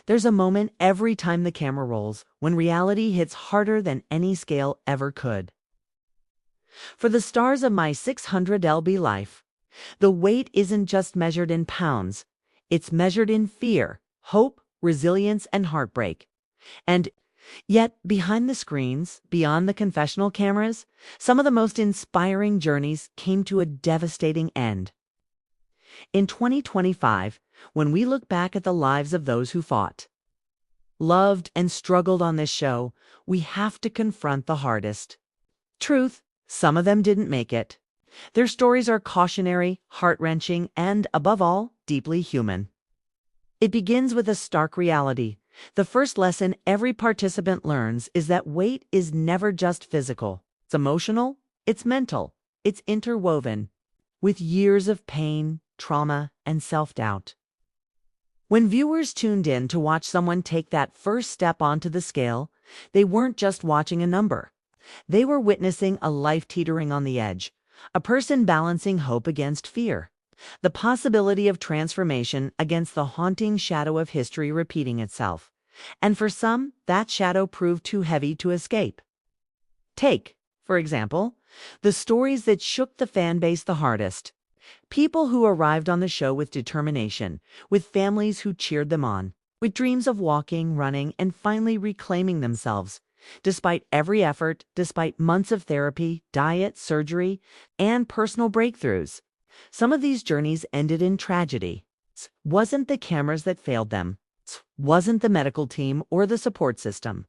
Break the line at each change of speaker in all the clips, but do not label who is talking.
There's a moment every time the camera rolls when reality hits harder than any scale ever could. For the stars of My 600 lb life, the weight isn't just measured in pounds, it's measured in fear, hope, resilience, and heartbreak. And yet, behind the screens, beyond the confessional cameras, some of the most inspiring journeys came to a devastating end. In 2025, when we look back at the lives of those who fought, loved, and struggled on this show, we have to confront the hardest truth: some of them didn't make it. Their stories are cautionary, heart-wrenching, and, above all, deeply human. It begins with a stark reality. The first lesson every participant learns is that weight is never just physical. It's emotional, it's mental, it's interwoven with years of pain, trauma, and self-doubt. When viewers tuned in to watch someone take that first step onto the scale, they weren't just watching a number. They were witnessing a life teetering on the edge, a person balancing hope against fear, the possibility of transformation against the haunting shadow of history repeating itself. And for some, that shadow proved too heavy to escape. Take, for example, the stories that shook the fan base the hardest. People who arrived on the show with determination, with families who cheered them on, with dreams of walking, running, and finally reclaiming themselves. Despite every effort, despite months of therapy, diet, surgery, and personal breakthroughs, some of these journeys ended in tragedy. It wasn't the cameras that failed them. It wasn't the medical team or the support system.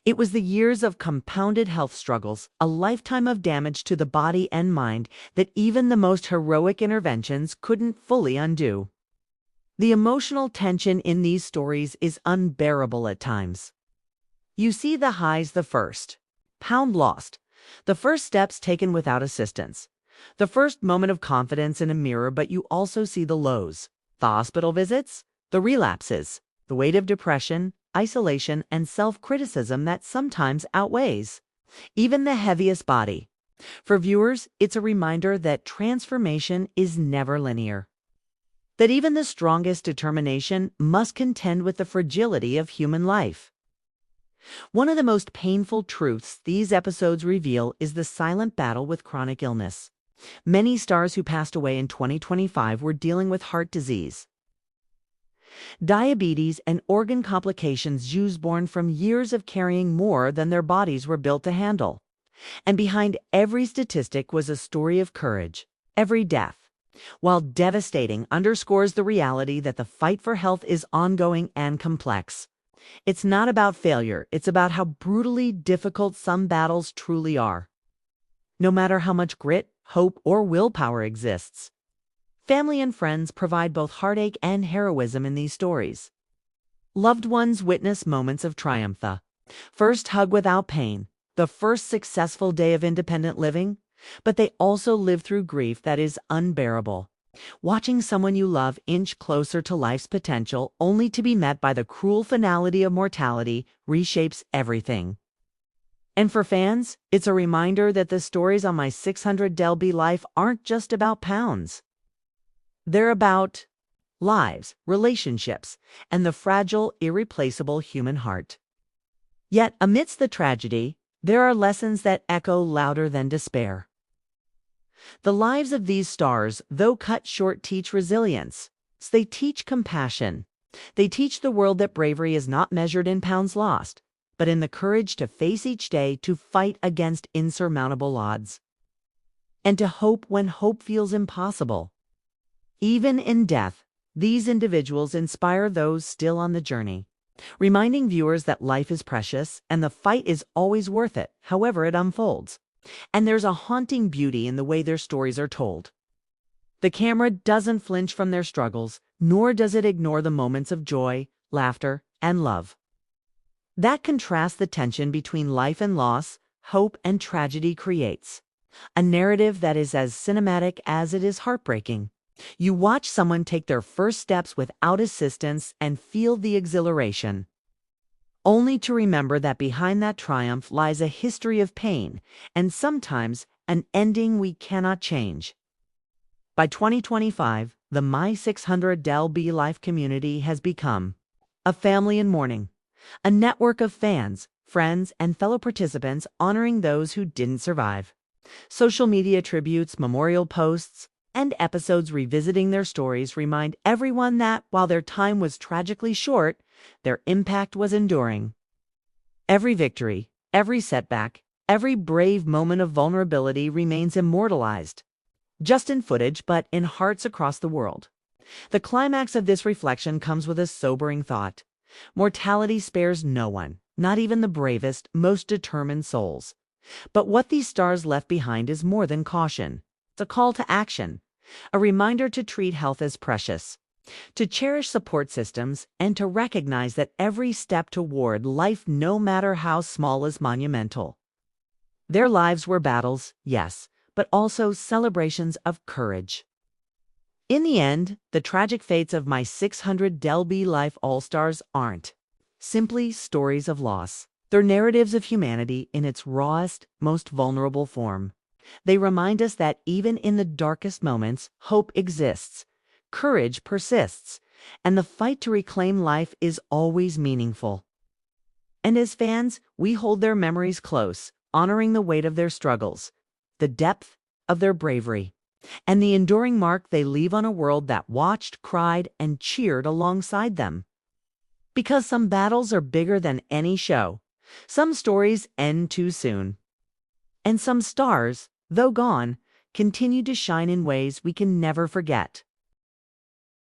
It was the years of compounded health struggles, a lifetime of damage to the body and mind that even the most heroic interventions couldn't fully undo. The emotional tension in these stories is unbearable at times. You see the highs: the first pound lost, the first steps taken without assistance, the first moment of confidence in a mirror, but you also see the lows, the hospital visits, the relapses, the weight of depression, isolation, and self-criticism that sometimes outweighs even the heaviest body. For viewers, it's a reminder that transformation is never linear, that even the strongest determination must contend with the fragility of human life. One of the most painful truths these episodes reveal is the silent battle with chronic illness. Many stars who passed away in 2025 were dealing with heart disease, diabetes, and organ complications born from years of carrying more than their bodies were built to handle. And behind every statistic was a story of courage. Every death, while devastating, underscores the reality that the fight for health is ongoing and complex. It's not about failure, it's about how brutally difficult some battles truly are. No matter how much grit, hope, or willpower exists, family and friends provide both heartache and heroism in these stories. Loved ones witness moments of triumph: the first hug without pain, the first successful day of independent living, but they also live through grief that is unbearable. Watching someone you love inch closer to life's potential only to be met by the cruel finality of mortality reshapes everything. And for fans, it's a reminder that the stories on My 600 lb life aren't just about pounds. They're about lives, relationships, and the fragile, irreplaceable human heart. Yet, amidst the tragedy, there are lessons that echo louder than despair. The lives of these stars, though cut short, teach resilience. They teach compassion. They teach the world that bravery is not measured in pounds lost, but in the courage to face each day, to fight against insurmountable odds, and to hope when hope feels impossible. Even in death, these individuals inspire those still on the journey, reminding viewers that life is precious and the fight is always worth it, however it unfolds. And there's a haunting beauty in the way their stories are told. The camera doesn't flinch from their struggles, nor does it ignore the moments of joy, laughter, and love. That contrast, the tension between life and loss, hope and tragedy, creates a narrative that is as cinematic as it is heartbreaking. You watch someone take their first steps without assistance and feel the exhilaration, only to remember that behind that triumph lies a history of pain and sometimes an ending we cannot change. By 2025, the My 600 lb life community has become A family in mourning. A network of fans, friends, and fellow participants honoring those who didn't survive. Social media tributes, memorial posts, and episodes revisiting their stories remind everyone that while their time was tragically short, their impact was enduring. Every victory, every setback, every brave moment of vulnerability remains immortalized, just in footage but in hearts across the world. The climax of this reflection comes with a sobering thought. Mortality spares no one, not even the bravest, most determined souls. But what these stars left behind is more than caution. It's a call to action, a reminder to treat health as precious, to cherish support systems, and to recognize that every step toward life, no matter how small, is monumental. Their lives were battles, yes, but also celebrations of courage. In the end, the tragic fates of my 600 Del B Life All-Stars aren't simply stories of loss. They're narratives of humanity in its rawest, most vulnerable form. They remind us that even in the darkest moments, hope exists, courage persists, and the fight to reclaim life is always meaningful. And as fans, we hold their memories close, honoring the weight of their struggles, the depth of their bravery, and the enduring mark they leave on a world that watched, cried, and cheered alongside them. Because some battles are bigger than any show, some stories end too soon, and some stars, though gone, continue to shine in ways we can never forget.